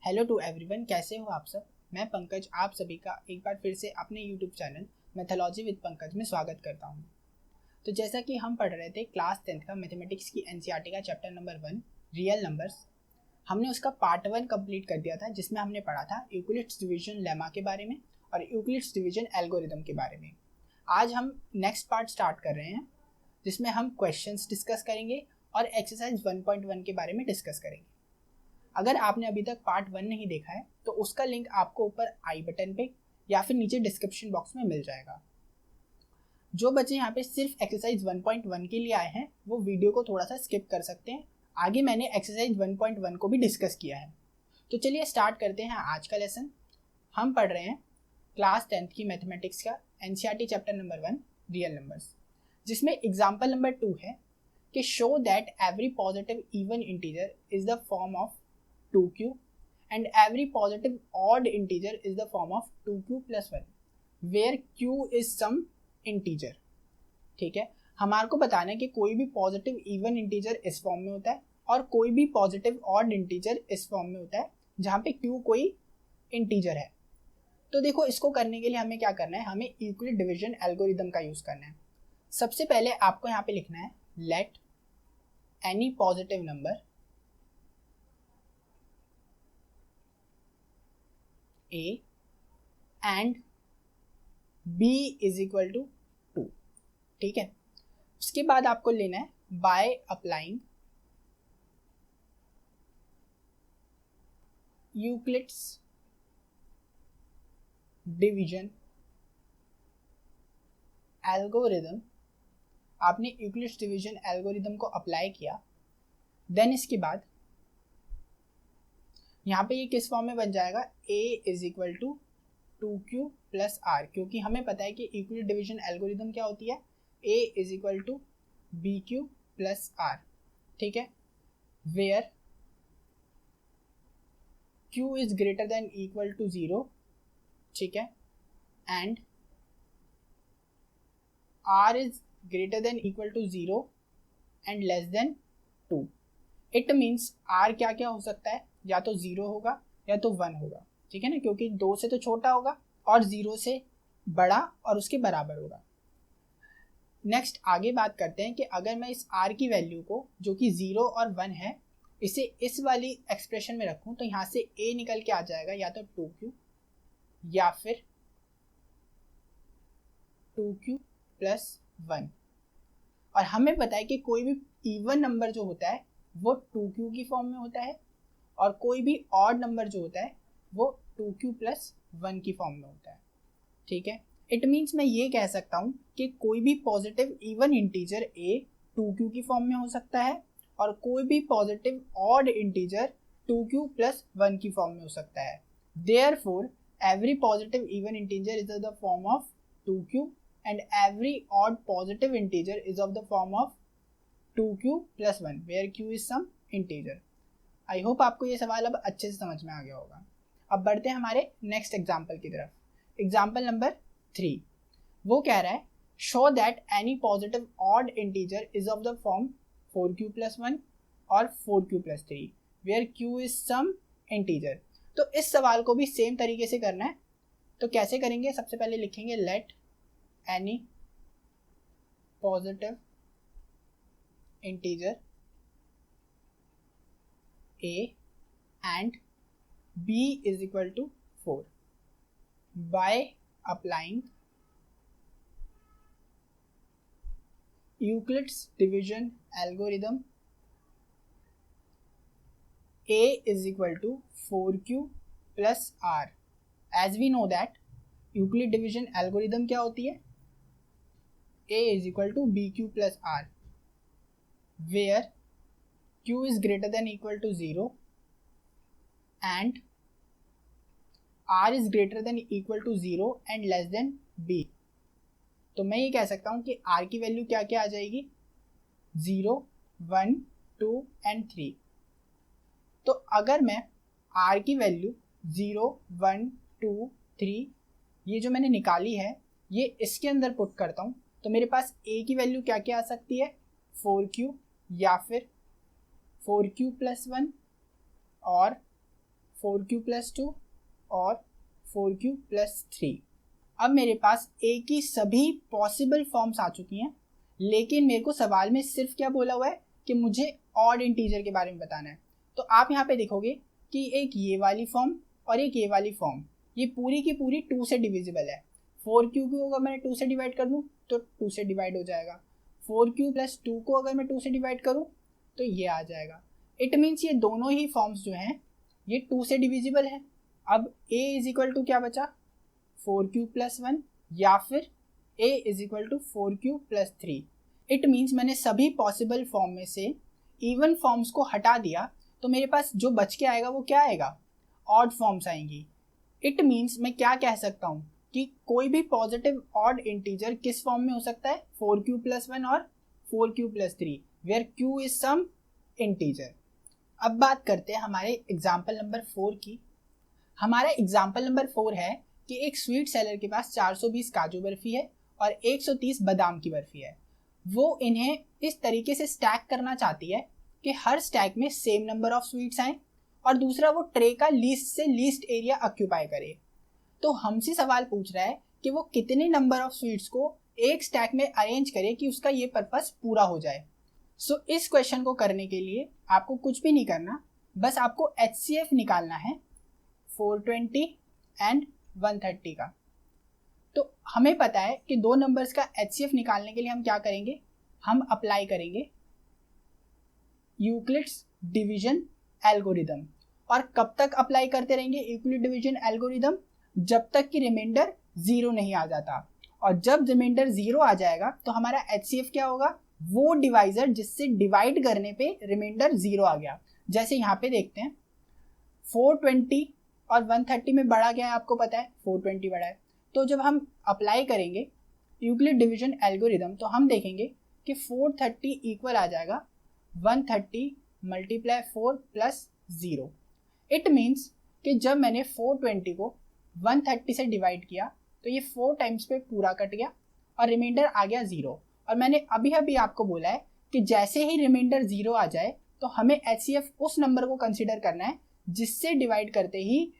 Hello to everyone, कैसे हो आप सब। मैं पंकज आप सभी का एक बार फिर से अपने YouTube channel Mathology with Pankaj में स्वागत करता हूं। तो जैसा कि हम पढ़ रहे थे क्लास 10th का मैथमेटिक्स की एनसीईआरटी का चैप्टर नंबर 1 रियल नंबर्स, हमने उसका पार्ट 1 कंप्लीट कर दिया था, जिसमें हमने पढ़ा था यूक्लिड्स डिवीजन लेमा के बारे में और यूक्लिड्स डिवीजन एल्गोरिदम के बारे में। आज हम नेक्स्ट पार्ट स्टार्ट कर रहे हैं, जिसमें हम क्वेश्चंस डिस्कस करेंगे और एक्सरसाइज 1.1 के बारे में डिस्कस करेंगे। अगर आपने अभी तक पार्ट 1 नहीं देखा है तो उसका लिंक आपको ऊपर आई बटन पे या फिर नीचे डिस्क्रिप्शन बॉक्स में मिल जाएगा। जो बच्चे यहाँ पे सिर्फ एक्सरसाइज 1.1 के लिए आए हैं वो वीडियो को थोड़ा सा स्किप कर सकते हैं, आगे मैंने एक्सरसाइज 1.1 को भी डिस्कस किया है। तो चलिए स्टार्ट करते हैं आज का लेसन। हम पढ़ रहे हैं क्लास 10th की मैथमेटिक्स का NCERT chapter number 1 real numbers, जिसमें एग्जाम्पल नंबर 2 है कि show that every positive even integer is the form of 2q and every positive odd integer is the form of 2q plus 1 where q is some integer। ठीक है, हमारे को बताना है कि कोई भी पॉजिटिव इवन इंटीजर इस फॉर्म में होता है और कोई भी पॉजिटिव ऑड इंटीजर इस फॉर्म में होता है जहाँ पे q कोई इंटीजर है। तो देखो, इसको करने के लिए हमें क्या करना है, हमें यूक्लिड डिवीजन एल्गोरिदम का यूज करना है। सबसे पहले आपको यहाँ पे लिखना है let any positive number a and b is equal to 2। ठीक है, उसके बाद आपको लेना है by applying Euclid's division algorithm. आपने यूक्लिड्स डिवीजन एल्गोरिदम को अप्लाई किया, देन इसके बाद यहाँ पे ये किस फॉर्म में बन जाएगा, a is equal to 2q plus r, क्योंकि हमें पता है कि यूक्लिड डिवीजन एल्गोरिदम क्या होती है, a is equal to b q plus r. ठीक है, where q is greater than equal to 0, ठीक है, and r is greater than equal to 0 and less than 2। It means r क्या क्या हो सकता है, या तो 0 होगा या तो 1 होगा। ठीक है ना, क्योंकि 2 से तो छोटा होगा और 0 से बड़ा और उसके बराबर होगा। नेक्स्ट आगे बात करते हैं कि अगर मैं इस r की वैल्यू को, जो कि 0 और 1 है, इसे इस वाली एक्सप्रेशन में रखूं तो यहाँ से a निकल के आ जाएगा या तो 2q या फिर 2q प्लस 1। और हमें पता है कि कोई भी इवन नंबर जो होता है वो 2q की फॉर्म में होता है और कोई भी ऑड नंबर जो होता है वो 2q प्लस 1 की फॉर्म में होता है। ठीक है, इट मीन्स मैं ये कह सकता हूँ कि कोई भी positive even integer a 2q की फॉर्म में हो सकता है और कोई भी positive odd integer 2q plus 1 की फॉर्म में हो सकता है। Therefore every positive even integer is of the form of 2q and every odd positive integer is of the form of 2q plus 1 where q is some integer। I hope आपको ये सवाल अब अच्छे से समझ में आ गया होगा। अब बढ़ते हैं हमारे नेक्स्ट एग्जाम्पल की तरफ। एग्जाम्पल नंबर 3 वो कह रहा है show that any positive odd integer is of the form 4q plus 1 और 4q plus 3 where q is some integer. तो इस सवाल को भी सेम तरीके से करना है। तो कैसे करेंगे, सबसे पहले लिखेंगे late any positive integer a and b is equal to 4 by applying Euclid's division algorithm। a is equal to 4q plus r। as we know that Euclid division algorithm क्या होती है, a is equal to bq plus r where q is greater than equal to 0 and r is greater than equal to 0 and less than b। तो मैं ये कह सकता हूँ कि r की वैल्यू क्या क्या आ जाएगी, 0 1 2 एंड 3। तो अगर मैं r की वैल्यू 0 1 2 3 ये जो मैंने निकाली है ये इसके अंदर पुट करता हूँ तो मेरे पास a की वैल्यू क्या क्या आ सकती है, 4q या फिर 4q प्लस 1 और 4q+2 और 4q+3। अब मेरे पास a की सभी पॉसिबल फॉर्म्स आ चुकी हैं, लेकिन मेरे को सवाल में सिर्फ क्या बोला हुआ है कि मुझे ऑड इंटीजर के बारे में बताना है। तो आप यहाँ पे देखोगे कि एक ये वाली फॉर्म और एक ये वाली फॉर्म, ये पूरी की पूरी 2 से डिविजिबल है। 4q को अगर मैं 2 से डिवाइड कर दूँ तो 2 से डिवाइड हो जाएगा। 4q+2 को अगर मैं 2 से डिवाइड करूँ तो ये आ जाएगा। इट मीन्स ये दोनों ही फॉर्म्स जो हैं ये 2 से डिविजिबल है। अब a इज इक्वल टू क्या बचा, 4q+1 या फिर a is equal to 4q+3। It means मैंने सभी पॉसिबल फॉर्म में से इवन फॉर्म्स को हटा दिया, तो मेरे पास जो बच के आएगा वो क्या आएगा, ऑड फॉर्म्स आएंगी। इट मीन्स मैं क्या कह सकता हूँ कि कोई भी पॉजिटिव ऑड इंटीजर किस फॉर्म में हो सकता है, 4q+1 और 4q+3, where q is some integer. अब बात करते हैं हमारे एग्जाम्पल नंबर 4 की। हमारा एग्जाम्पल नंबर 4 है कि एक स्वीट सेलर के पास 420 काजू बर्फी है और 130 बादाम की बर्फी है। वो इन्हें इस तरीके से स्टैक करना चाहती है कि हर स्टैक में सेम नंबर ऑफ स्वीट्स आए, और दूसरा वो ट्रे का लीस्ट से लीस्ट एरिया ऑक्यूपाई करे। तो हमसे सवाल पूछ रहा है कि वो कितने नंबर ऑफ स्वीट्स को एक स्टैक में अरेंज करे कि उसका ये पर्पस पूरा हो जाए। सो इस क्वेश्चन को करने के लिए आपको कुछ भी नहीं करना, बस आपको HCF निकालना है 420 एंड 130 का। तो हमें पता है कि दो नंबर्स का HCF निकालने के लिए हम क्या करेंगे, हम अप्लाई करेंगे यूक्लिड्स डिवीजन एल्गोरिदम। और कब तक अप्लाई करते रहेंगे यूक्लिड डिवीजन एल्गोरिदम, जब तक कि रिमाइंडर 0 नहीं आ जाता। और जब रिमाइंडर 0 आ जाएगा तो हमारा HCF क्या होगा, वो डिवाइजर जिससे डिवाइड करने पे रिमाइंडर 0 आ गया। जैसे यहाँ पे देखते हैं 420 और 130 में बड़ा क्या है, आपको पता है 420 बड़ा है। तो जब हम अप्लाई करेंगे यूक्लिड डिवीजन एल्गोरिदम तो हम देखेंगे कि 430 इक्वल आ जाएगा 130 मल्टीप्लाई 4 प्लस 0। इट मीन्स कि जब मैंने 420 को 130 से डिवाइड किया तो ये 4 टाइम्स पे पूरा कट गया और रिमाइंडर आ गया 0। और मैंने अभी अभी आपको बोला है कि जैसे ही रिमाइंडर 0 आ जाए तो हमें HCF उस नंबर को कंसिडर करना है जिससे डिवाइड करते ही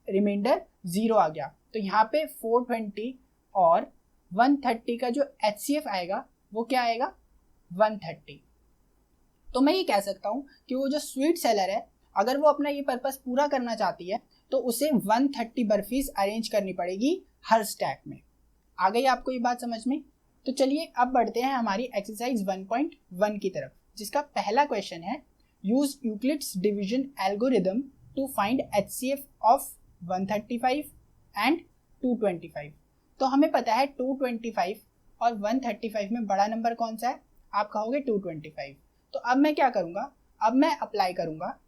रिमाइंडर 0 आ गया। तो यहाँ पे 420 और 130 का जो HCF आएगा वो क्या आएगा, 130। तो मैं ये कह सकता हूँ कि वो जो स्वीट सेलर है अगर वो अपना ये पर्पस पूरा करना चाहती है तो उसे 130 बर्फीज अरेंज करनी पड़ेगी हर स्टैक में। आ गई आपको ये बात समझ में? तो चलिए अब बढ़ते हैं हमारी एक्सरसाइज 1.1 की तरफ, जिसका पहला क्वेश्चन है use Euclid's division algorithm to find HCF of 135 and 225। तो हमें पता है 225 और 135 में बड़ा नंबर कौन सा है, आप कहोगे 225। तो अब मैं क्या करूँगा, अब मैं अप्लाई करूँगा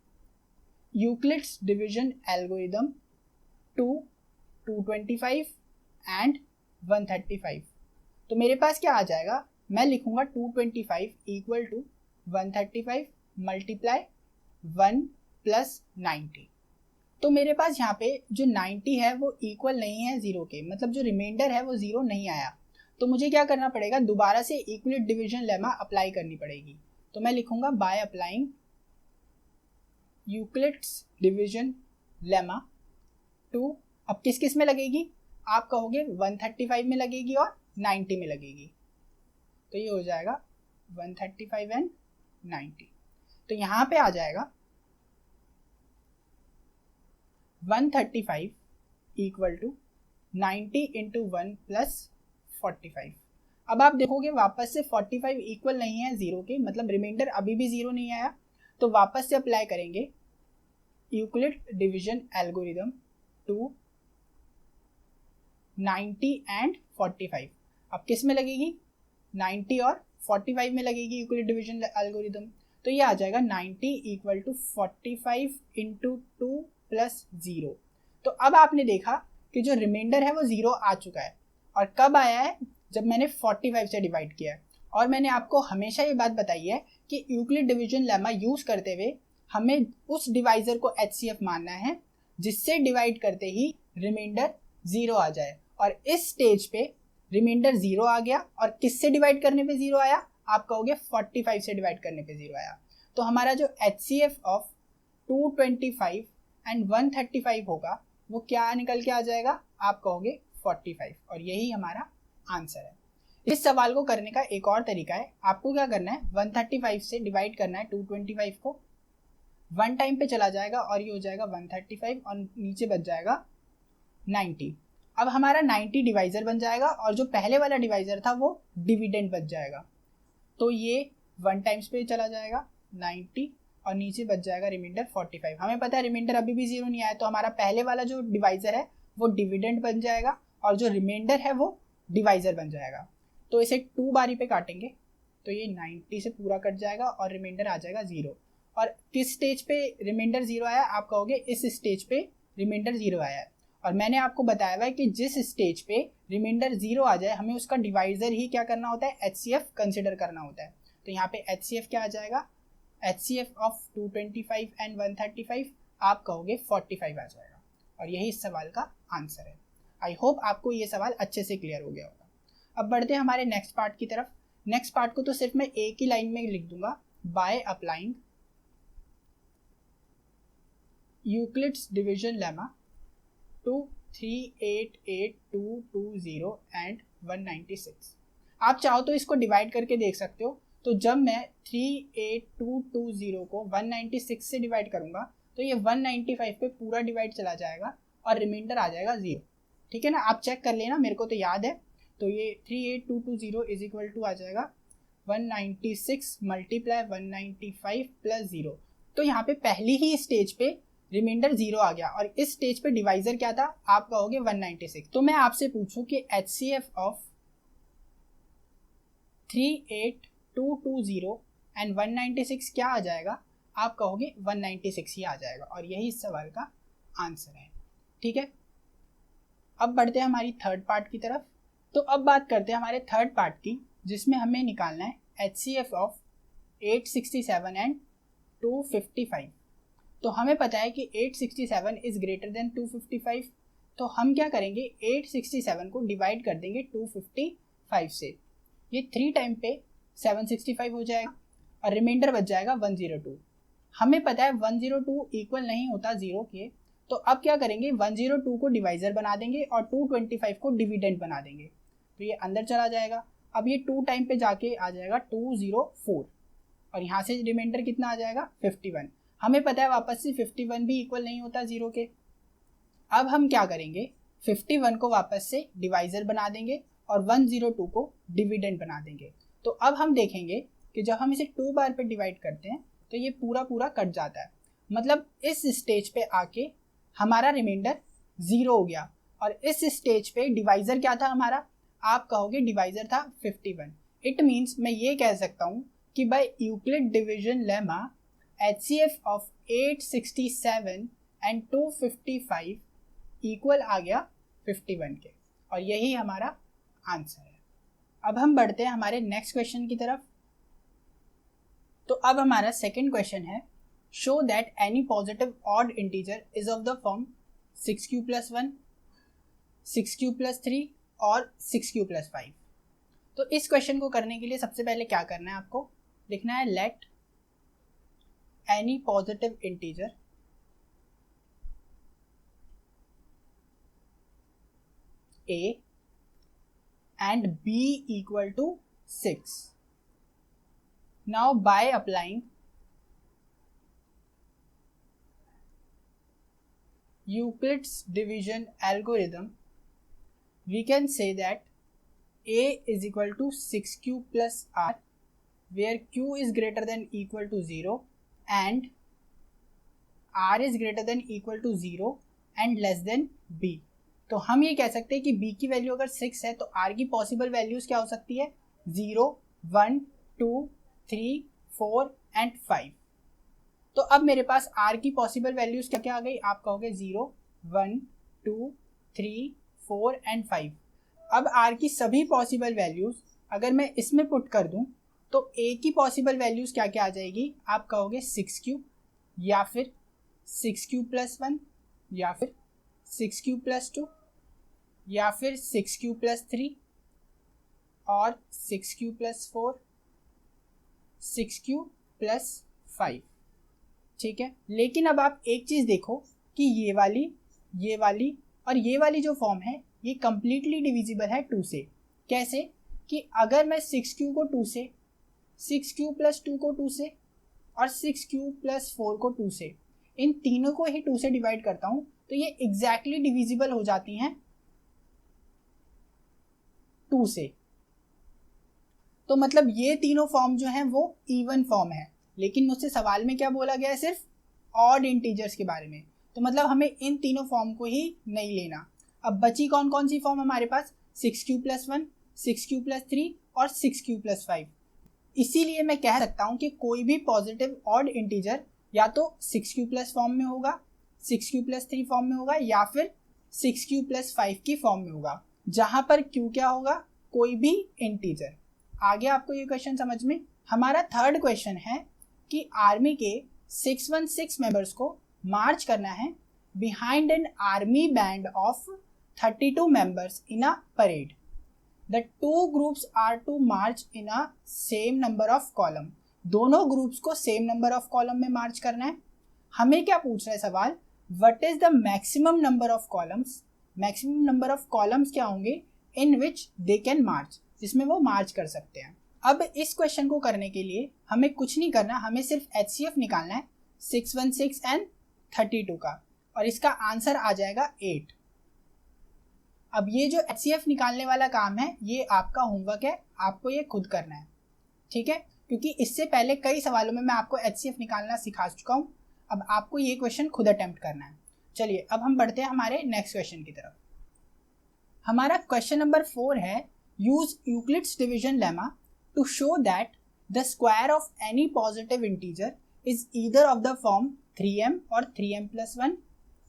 Euclid's division algorithm to 225 and 135। तो मेरे पास क्या आ जाएगा, मैं लिखूंगा 225 इक्वल टू 135 मल्टीप्लाई 1 प्लस 90। तो मेरे पास यहाँ पे जो 90 है वो इक्वल नहीं है 0 के, मतलब जो रिमाइंडर है वो 0 नहीं आया। तो मुझे क्या करना पड़ेगा, दोबारा से यूक्लिड डिवीजन लेमा अप्लाई करनी पड़ेगी। तो मैं लिखूंगा by applying Euclid's division lemma to, अब किस किस में लगेगी, आप कहोगे 135 में लगेगी और 90 में लगेगी। तो ये हो जाएगा 135 एंड 90। तो यहाँ पे आ जाएगा 135 इक्वल टू 90 इंटू 1 प्लस 45। अब आप देखोगे वापस से 45 इक्वल नहीं है 0 के, मतलब रिमाइंडर अभी भी 0 नहीं आया। तो वापस से अप्लाई करेंगे Euclid division algorithm to 90 and 45। अब किस में लगेगी, 90 और 45 में लगेगी यूक्लिड डिवीजन एल्गोरिदम। तो ये आ जाएगा 90 इक्वल टू 45 इंटू 2 प्लस 0। तो अब आपने देखा कि जो रिमाइंडर है वो 0 आ चुका है। और कब आया है, जब मैंने 45 से डिवाइड किया है। और मैंने आपको हमेशा ये बात बताई है कि यूक्लिड डिवीजन लेमा यूज करते हुए हमें उस डिवाइजर को HCF मानना है जिससे डिवाइड करते ही रिमाइंडर 0 आ जाए। और इस स्टेज पे रिमाइंडर 0 आ गया और किससे डिवाइड करने पे 0 आया, आप कहोगे 45 से डिवाइड करने पे 0 आया। तो हमारा जो HCF ऑफ 225 एंड 135 होगा वो क्या निकल के आ जाएगा, आप कहोगे 45, और यही हमारा आंसर है। इस सवाल को करने का एक और तरीका है, आपको क्या करना है 135 से डिवाइड करना है 225 को, वन टाइम पे चला जाएगा और ये हो जाएगा 135 और नीचे बच जाएगा 90। अब हमारा 90 डिवाइजर बन जाएगा और जो पहले वाला डिवाइजर था वो डिविडेंड बच जाएगा, तो ये वन टाइम्स पे चला जाएगा 90 और नीचे बच जाएगा रिमाइंडर 45। हमें पता है रिमाइंडर अभी भी 0 नहीं आया, तो हमारा पहले वाला जो डिवाइजर है वो डिविडेंड बन जाएगा और जो रिमाइंडर है वो डिवाइजर बन जाएगा। तो इसे 2 बारी पे काटेंगे तो ये 90 से पूरा कट जाएगा और रिमाइंडर आ जाएगा 0। और किस स्टेज पे रिमाइंडर 0 आया, आप कहोगे इस स्टेज पे रिमाइंडर 0 आया है। और मैंने आपको बताया हुआ है कि जिस स्टेज पे रिमाइंडर 0 आ जाए हमें उसका डिवाइजर ही क्या करना होता है, HCF कंसिडर करना होता है। तो यहाँ पे HCF क्या आ जाएगा, HCF ऑफ 225 एंड 135 आप कहोगे 45 आ जाएगा, और यही इस सवाल का आंसर है। आई होप आपको ये सवाल अच्छे से क्लियर हो गया होगा। अब बढ़ते हैं हमारे नेक्स्ट पार्ट की तरफ। नेक्स्ट पार्ट को तो सिर्फ मैं एक ही लाइन में लिख दूंगा, by applying Euclid's division lemma to 388,220 and 196। आप चाहो तो इसको डिवाइड करके देख सकते हो। तो जब मैं 38220 को 196 से डिवाइड करूंगा तो ये 195 पे पूरा डिवाइड चला जाएगा और रिमाइंडर आ जाएगा 0। ठीक है ना, आप चेक कर लेना, मेरे को तो याद है। तो ये 38220 इज इक्वल टू आ जाएगा 196 मल्टीप्लाई 195 प्लस 0। तो यहाँ पे पहली ही स्टेज पे रिमाइंडर 0 आ गया और इस स्टेज पे डिवाइजर क्या था, आप कहोगे 196। तो मैं आपसे पूछूं कि HCF ऑफ 38220 एंड 196 क्या आ जाएगा, आप कहोगे 196 ही आ जाएगा, और यही इस सवाल का आंसर है। ठीक है, अब बढ़ते हैं हमारी थर्ड पार्ट की तरफ। तो अब बात करते हैं हमारे थर्ड पार्ट की, जिसमें हमें निकालना है HCF ऑफ 867 एंड 255। तो हमें पता है कि 867 इज ग्रेटर देन 255, तो हम क्या करेंगे 867 को डिवाइड कर देंगे 255 से। ये 3 टाइम पे 765 हो जाएगा और रिमाइंडर बच जाएगा 102। हमें पता है 102 इक्वल नहीं होता 0 के, तो अब क्या करेंगे 102 को डिवाइजर बना देंगे और 225 को डिविडेंड बना देंगे, तो ये अंदर चला जाएगा। अब ये 2 टाइम पे जाके आ जाएगा 204 और यहाँ से रिमाइंडर कितना आ जाएगा 51। हमें पता है वापस से 51 भी इक्वल नहीं होता 0 के। अब हम क्या करेंगे 51 को वापस से डिवाइजर बना देंगे और 102 को डिविडेंड बना देंगे। तो अब हम देखेंगे कि जब हम इसे 2 बार पे डिवाइड करते हैं तो ये पूरा पूरा कट जाता है, मतलब इस स्टेज पे आके हमारा रिमाइंडर 0 हो गया और इस स्टेज पे डिवाइजर क्या था हमारा, आप कहोगे डिवाइजर था 51। इट मीन्स मैं ये कह सकता हूँ कि by Euclid division lemma HCF of 867 and 255 equal आ गया 51 के, और यही हमारा आंसर है। अब हम बढ़ते हैं हमारे नेक्स्ट क्वेश्चन की तरफ। तो अब हमारा सेकंड क्वेश्चन है, show that any positive odd integer is of the form 6q + 1, 6q + 3 और 6q + 5। तो इस क्वेश्चन को करने के लिए सबसे पहले क्या करना है, आपको लिखना है let any positive integer a and b equal to 6. Now by applying Euclid's division algorithm, we can say that a is equal to 6q plus r, where q is greater than equal to 0 and r is greater than equal to 0 and less than b। तो हम ये कह सकते हैं कि b की value अगर 6 है तो r की पॉसिबल वैल्यूज क्या हो सकती है, 0, 1, 2, 3, 4 एंड 5। तो अब मेरे पास r की पॉसिबल वैल्यूज क्या क्या आ गई, आप कहोगे 0, 1, 2, 3, 4 एंड 5। अब r की सभी पॉसिबल वैल्यूज अगर मैं इसमें पुट कर दूं तो a की पॉसिबल वैल्यूज क्या क्या आ जाएगी, आप कहोगे 6q या फिर 6q + 1 या फिर 6q + 2 या फिर 6q + 3 और 6q + 4, 6q + 5। ठीक है, लेकिन अब आप एक चीज देखो कि कि ये वाली और ये वाली जो फॉर्म है ये कम्प्लीटली डिविजिबल है 2 से। कैसे? कि अगर मैं 6q को 2 से, 6q प्लस 2 को 2 से और 6q प्लस 4 को 2 से, इन तीनों को ही 2 से डिवाइड करता हूँ तो ये एग्जैक्टली डिविजिबल हो जाती हैं 2 से। तो मतलब ये तीनों फॉर्म जो हैं वो इवन फॉर्म है। लेकिन मुझसे सवाल में क्या बोला गया है? सिर्फ ऑड इंटीजर्स के बारे में। तो मतलब हमें इन तीनों फॉर्म को ही नहीं लेना। अब बची कौन कौन सी फॉर्म हमारे पास? 6q प्लस 1, 6q प्लस 3 और 6q प्लस 5। इसीलिए मैं कह सकता हूँ कि कोई भी पॉजिटिव ऑड इंटीजर या तो 6q प्लस फॉर्म में होगा, 6q प्लस 3 फॉर्म में होगा या फिर 6q प्लस 5 की फॉर्म में होगा, जहां पर q क्या होगा? कोई भी इंटीजर। आगे आपको ये क्वेश्चन समझ में? हमारा थर्ड क्वेश्चन है कि आर्मी के 616 मेंबर्स को मार्च करना है behind an army band of 32 members in a parade. The two groups are to march in a same number of column। दोनों ग्रुप्स को सेम नंबर ऑफ कॉलम में मार्च करना है। हमें क्या पूछ रहा है सवाल? What is the maximum number of columns? Maximum number of columns क्या होंगे इन विच दे कैन मार्च, जिसमें वो मार्च कर सकते हैं। अब इस क्वेश्चन को करने के लिए हमें कुछ नहीं करना, हमें सिर्फ HCF निकालना है 616 एंड 32 का, और इसका आंसर आ जाएगा 8। अब ये जो HCF निकालने वाला काम है ये आपका होमवर्क है, आपको ये खुद करना है, ठीक है? क्योंकि इससे पहले कई सवालों में मैं आपको HCF निकालना सिखा चुका हूँ। अब आपको ये क्वेश्चन खुद अटेम्प्ट करना है। चलिए अब हम बढ़ते हैं हमारे नेक्स्ट क्वेश्चन की तरफ। हमारा क्वेश्चन नंबर 4 है, use Euclid's division lemma to show that the square of any positive integer is either of the form 3m और 3m plus 1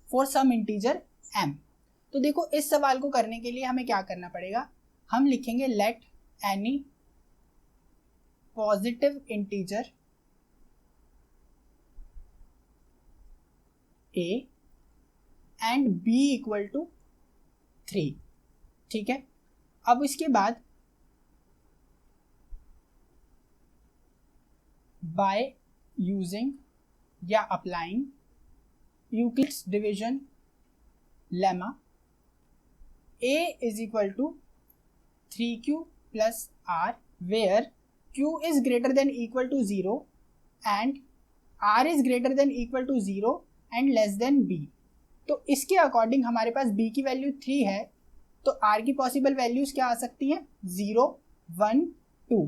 for some integer m। तो देखो इस सवाल को करने के लिए हमें क्या करना पड़ेगा? हम लिखेंगे let any positive integer a and b equal to 3, ठीक है? अब इसके बाद बाय यूजिंग या applying Euclid's division lemma a is equal to 3q plus r where q is greater than equal to 0 and r is greater than equal to 0 and less than b। तो इसके according हमारे पास b की value 3 है, तो r की possible values क्या आ सकती हैं? 0, 1, 2।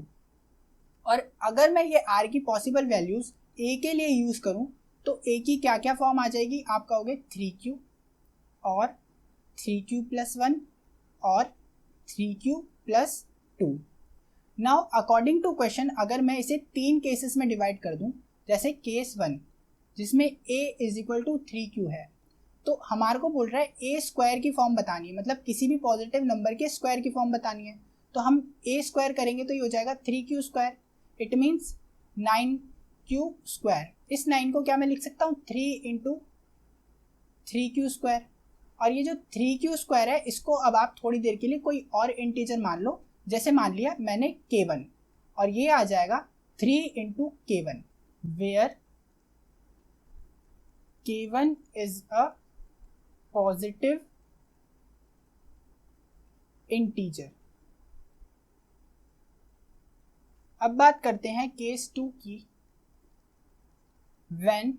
और अगर मैं ये r की पॉसिबल वैल्यूज a के लिए यूज करूं तो a की क्या क्या फॉर्म आ जाएगी? आप कहोगे 3q और 3q प्लस 1 और 3q plus 2। Now according to question अगर मैं इसे 3 केसेस में डिवाइड कर दूं, जैसे केस 1 जिसमें a is equal to 3q है, तो हमारे को बोल रहा है a स्क्वायर की फॉर्म बतानी है, मतलब किसी भी पॉजिटिव नंबर के स्क्वायर की फॉर्म बतानी है। तो हम a स्क्वायर करेंगे तो ये हो जाएगा 3q square, it means 9q square. इस 9 को क्या मैं लिख सकता हूँ? 3 इंटू 3q स्क्वायर। और ये जो 3q स्क्वायर है इसको अब आप थोड़ी देर के लिए कोई और इंटीजर मान लो, जैसे मान लिया मैंने k1, और ये आ जाएगा 3 into k1 where k1 is a positive integer. अब बात करते हैं केस 2 की, when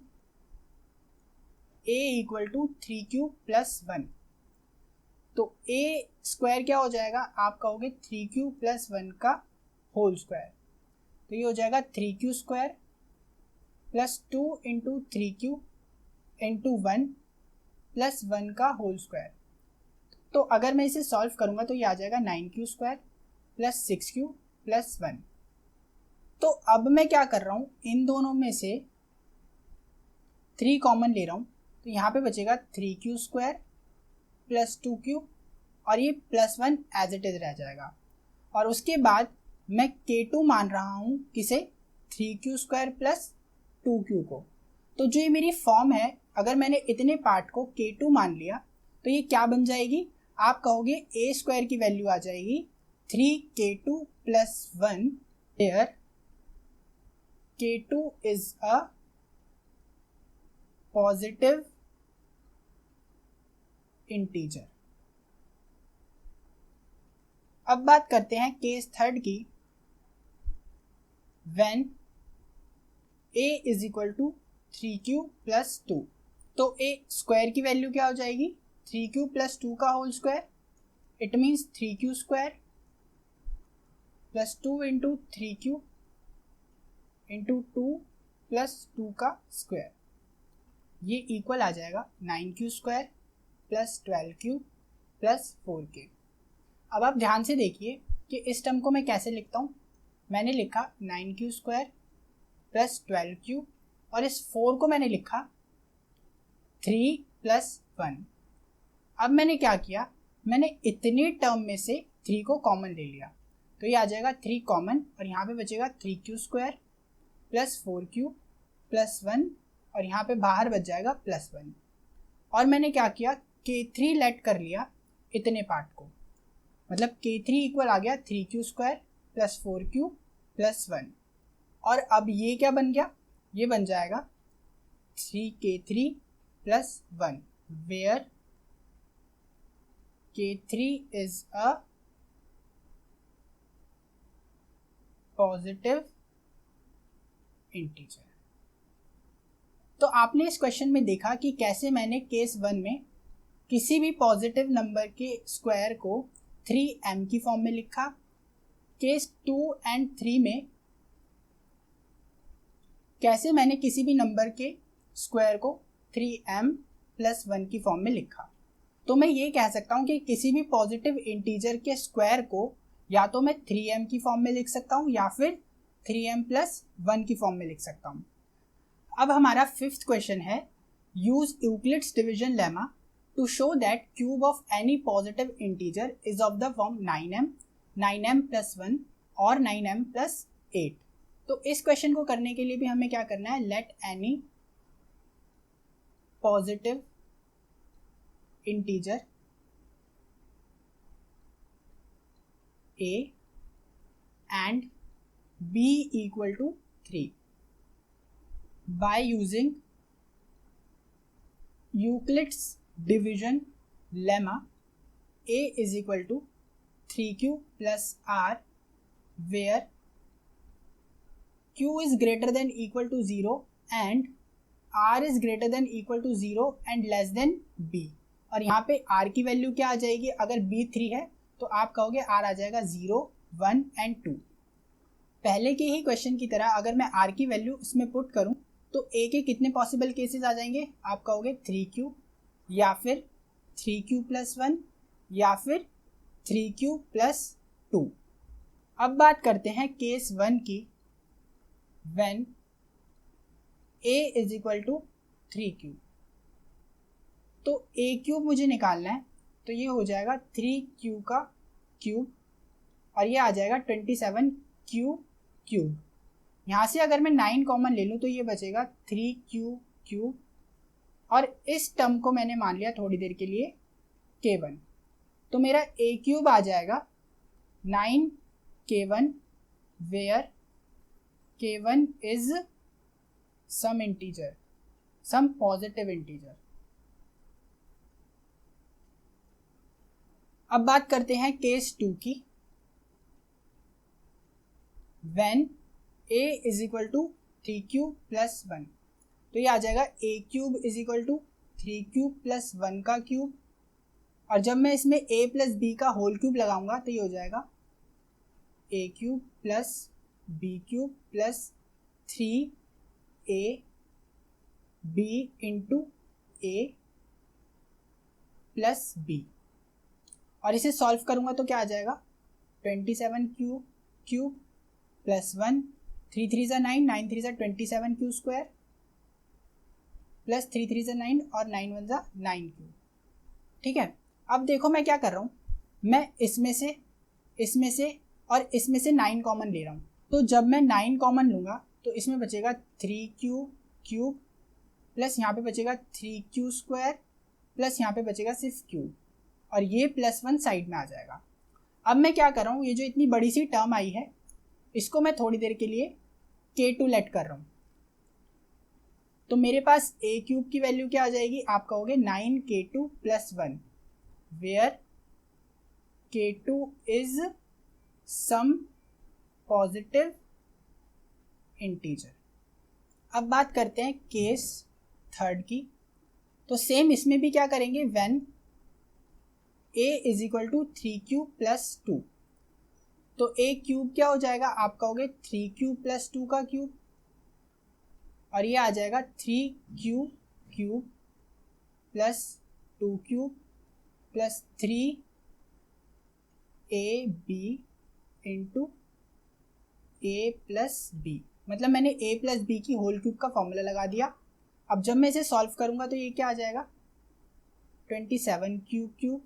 a equal to 3q plus 1। तो a स्क्वायर क्या हो जाएगा? आप कहोगे 3q प्लस 1 का होल स्क्वायर, तो ये हो जाएगा 3q square plus 2 into 3q into 1 plus 1 का होल स्क्वायर। तो अगर मैं इसे सॉल्व करूंगा तो ये आ जाएगा 9q square plus 6q plus 1। तो अब मैं क्या कर रहा हूँ? इन दोनों में से 3 कॉमन ले रहा हूँ, तो यहाँ पे बचेगा 3q स्क्वायर प्लस 2q और ये प्लस 1 एज इट इज रह जाएगा। और उसके बाद मैं k2 मान रहा हूँ किसे? 3q स्क्वायर प्लस 2q को। तो जो ये मेरी फॉर्म है, अगर मैंने इतने पार्ट को k2 मान लिया तो ये क्या बन जाएगी? आप कहोगे a स्क्वायर की वैल्यू आ जाएगी 3k2 plus 1 where k2 is a positive integer. अब बात करते हैं केस थर्ड की, when a is equal to 3q plus 2। तो a स्क्वायर की वैल्यू क्या हो जाएगी, 3q प्लस 2 का whole square, it means 3q square plus 2 into 3q into 2 plus 2 का स्क्वायर, ये इक्वल आ जाएगा 9q square plus 12q plus 4k। अब आप ध्यान से देखिए कि इस टर्म को मैं कैसे लिखता हूँ। मैंने लिखा 9q स्क्वायर प्लस 12q और इस 4 को मैंने लिखा 3 प्लस 1। अब मैंने क्या किया, मैंने इतने टर्म में से 3 को कॉमन ले लिया, तो ये आ जाएगा 3 कॉमन और यहाँ पे बचेगा 3q square plus 4q plus 1 और यहाँ पे बाहर बच जाएगा प्लस 1। और मैंने क्या किया, k3 लेट कर लिया इतने पार्ट को, मतलब k3 इक्वल आ गया 3q square plus 4q plus 1। और अब ये क्या बन गया, ये बन जाएगा 3k3 plus 1 where k3 is a positive integer. तो आपने इस क्वेश्चन में देखा कि कैसे मैंने केस 1 में किसी भी पॉजिटिव नंबर के स्क्वायर को 3m की फॉर्म में लिखा, केस 2 एंड 3 में कैसे मैंने किसी भी नंबर के स्क्वायर को 3m प्लस 1 की फॉर्म में लिखा। तो मैं ये कह सकता हूँ कि किसी भी पॉजिटिव इंटीजर के स्क्वायर को या तो मैं 3m की फॉर्म में लिख सकता हूँ या फिर 3m प्लस 1 की फॉर्म में लिख सकता हूँ। अब हमारा फिफ्थ क्वेश्चन है, use Euclid's division lemma to show that cube of any positive integer is of the form 9m, 9m plus 1 और 9m प्लस 8। तो इस क्वेश्चन को करने के लिए भी हमें क्या करना है, let any positive integer a and b equal to 3 by using Euclid's division lemma a is equal to 3q plus r where q is greater than equal to 0 and r is greater than equal to 0 and less than b। और यहाँ पे r की value क्या आ जाएगी, अगर b 3 है तो आप कहोगे r आ जाएगा 0, 1 एंड 2। पहले के ही क्वेश्चन की तरह अगर मैं r की वैल्यू इसमें पुट करूँ तो a के कितने पॉसिबल केसेस आ जाएंगे, आप कहोगे 3q या फिर 3q प्लस 1 या फिर 3q प्लस 2। अब बात करते हैं केस 1 की, when a is equal to 3q। तो a क्यूब मुझे निकालना है, तो ये हो जाएगा 3q का क्यूब और ये आ जाएगा 27q क्यूब। यहाँ से अगर मैं 9 कॉमन ले लूँ तो ये बचेगा 3q क्यूब और इस टर्म को मैंने मान लिया थोड़ी देर के लिए k1। तो मेरा a क्यूब आ जाएगा 9k1 where k1 is some integer, some positive integer। अब बात करते हैं केस 2 की, when a is equal to 3q plus 1। तो ये आ जाएगा a cube is equal to 3q plus 1 का क्यूब और जब मैं इसमें a प्लस b का होल क्यूब लगाऊंगा तो ये हो जाएगा a cube plus b cube plus 3a b into a plus b। और इसे सॉल्व करूंगा तो क्या आ जाएगा 27q क्यूब प्लस 1, 3 3 ज़ा 9, 9 3 ज़ा 27q स्क्वायर प्लस 3 3 ज़ा 9 और 9 1 ज़ा 9q। ठीक है, अब देखो मैं क्या कर रहा हूँ, मैं इसमें से और इसमें से 9 कॉमन ले रहा हूँ। तो जब मैं 9 कॉमन लूँगा तो इसमें बचेगा 3q क्यूब प्लस यहाँ पे बचेगा 3q स्क्वायर प्लस यहाँ पे बचेगा सिर्फ q और ये प्लस 1 साइड में आ जाएगा। अब मैं क्या कर रहा हूँ, ये जो इतनी बड़ी सी टर्म आई है इसको मैं थोड़ी देर के लिए k2 लेट कर रहा हूँ। तो मेरे पास a क्यूब की वैल्यू क्या आ जाएगी, आप कहोगे 9k2 plus 1 where k2 is some positive integer। अब बात करते हैं केस थर्ड की। तो सेम इसमें भी क्या करेंगे, when a is equal to 3q plus 2। तो a क्यूब क्या हो जाएगा, आप कहोगे 3q प्लस 2 का क्यूब, और ये आ जाएगा 3q cube plus 2 cube plus 3ab into a plus b. मतलब मैंने a प्लस बी की होल क्यूब का फॉर्मूला लगा दिया। अब जब मैं इसे सॉल्व करूंगा तो ये क्या आ जाएगा, 27 क्यूब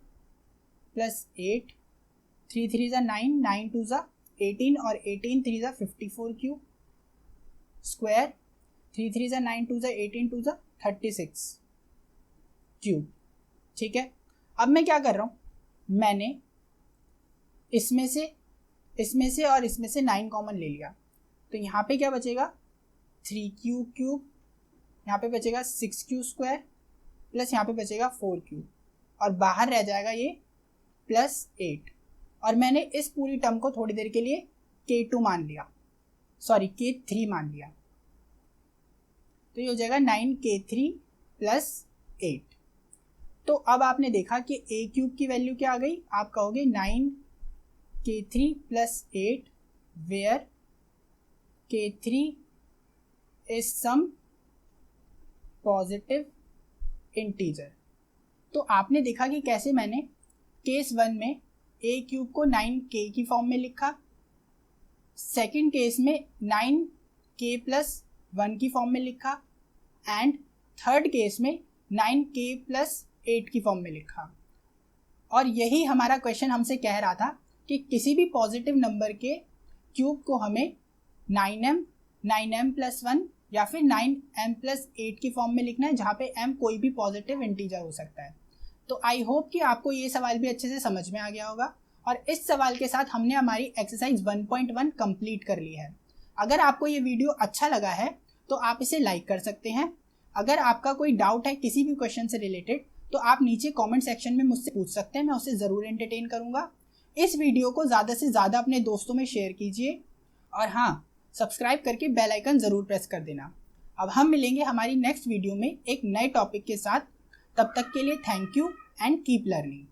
प्लस 8, 3 3 ज़ा 9, 9 2 ज़ा 18 और 18 3 ज़ा 54 क्यूब स्क्वायर, 3 3 ज़ा 9 2 ज़ा 18 2 ज़ा 36 क्यूब। ठीक है, अब मैं क्या कर रहा हूँ, मैंने इसमें से और इसमें से 9 कॉमन ले लिया। तो यहाँ पे क्या बचेगा, 3q क्यूब, यहाँ पे बचेगा 6q स्क्वायर प्लस यहाँ पे बचेगा 4q, और बाहर रह जाएगा ये प्लस 8। और मैंने इस पूरी टर्म को थोड़ी देर के लिए k2 मान लिया, सॉरी k3 मान लिया। तो ये हो जाएगा 9k3 प्लस 8। तो अब आपने देखा कि a क्यूब की वैल्यू क्या आ गई, आप कहोगे 9k3 plus 8 where k3 is some positive integer. तो आपने देखा कि कैसे मैंने केस 1 में a क्यूब को 9k की फॉर्म में लिखा, सेकंड केस में 9k प्लस 1 की फॉर्म में लिखा, एंड थर्ड केस में 9k प्लस 8 की फॉर्म में लिखा। और यही हमारा क्वेश्चन हमसे कह रहा था कि किसी भी पॉजिटिव नंबर के क्यूब को हमें 9m, 9m प्लस 1 या फिर 9m प्लस 8 की फॉर्म में लिखना है, जहाँ पे m कोई भी पॉजिटिव इंटीजर हो सकता है। तो आई होप कि आपको ये सवाल भी अच्छे से समझ में आ गया होगा, और इस सवाल के साथ हमने हमारी एक्सरसाइज 1.1 कंप्लीट कर ली है। अगर आपको ये वीडियो अच्छा लगा है तो आप इसे लाइक कर सकते हैं। अगर आपका कोई डाउट है किसी भी क्वेश्चन से रिलेटेड तो आप नीचे कमेंट सेक्शन में मुझसे पूछ सकते हैं, मैं उसे ज़रूर एंटरटेन करूँगा। इस वीडियो को ज़्यादा से ज़्यादा अपने दोस्तों में शेयर कीजिए, और हाँ, सब्सक्राइब करके बेल आइकन ज़रूर प्रेस कर देना। अब हम मिलेंगे हमारी नेक्स्ट वीडियो में एक नए टॉपिक के साथ। तब तक के लिए thank you and keep learning.